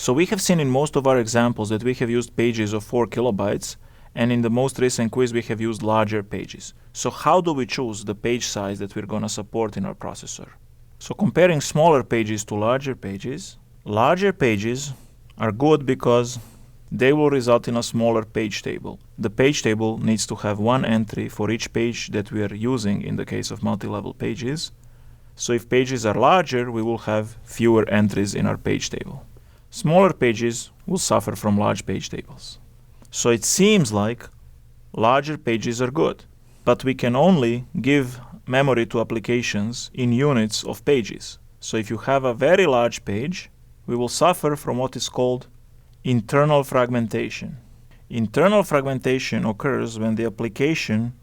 So we have seen in most of our examples that we have used pages of 4 kilobytes, and in the most recent quiz we have used larger pages. So how do we choose the page size that we're going to support in our processor? So comparing smaller pages to larger pages are good because they will result in a smaller page table. The page table needs to have one entry for each page that we are using in the case of multi-level pages. So if pages are larger, we will have fewer entries in our page table. Smaller pages will suffer from large page tables. So it seems like larger pages are good, but we can only give memory to applications in units of pages. So if you have a very large page, we will suffer from what is called internal fragmentation. Internal fragmentation occurs when the application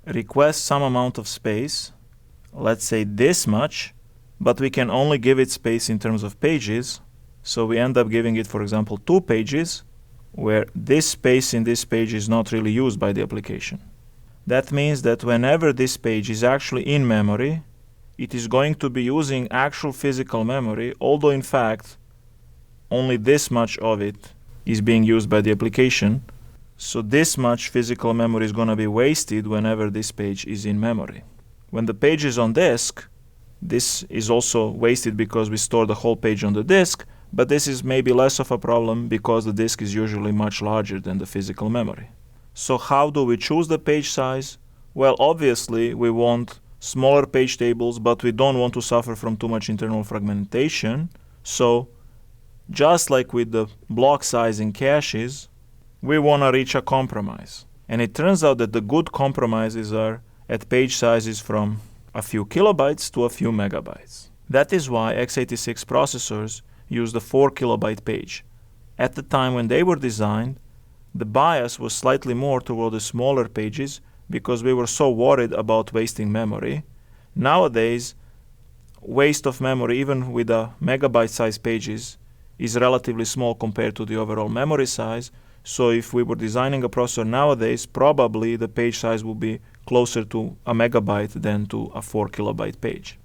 requests some amount of space, let's say this much, but we can only give it space in terms of pages. So we end up giving it, for example, 2 pages, where this space in this page is not really used by the application. That means that whenever this page is actually in memory, it is going to be using actual physical memory, although in fact only this much of it is being used by the application. So this much physical memory is going to be wasted whenever this page is in memory. When the page is on disk, this is also wasted because we store the whole page on the disk, but this is maybe less of a problem because the disk is usually much larger than the physical memory. So how do we choose the page size? Well, obviously we want smaller page tables, but we don't want to suffer from too much internal fragmentation. So just like with the block size in caches, we want to reach a compromise. And it turns out that the good compromises are at page sizes from a few kilobytes to a few megabytes. That is why x86 processors use the 4 kilobyte page. At the time when they were designed, the bias was slightly more toward the smaller pages because we were so worried about wasting memory. Nowadays, waste of memory, even with a megabyte size pages, is relatively small compared to the overall memory size. So if we were designing a processor nowadays, probably the page size will be closer to a megabyte than to a 4 kilobyte page.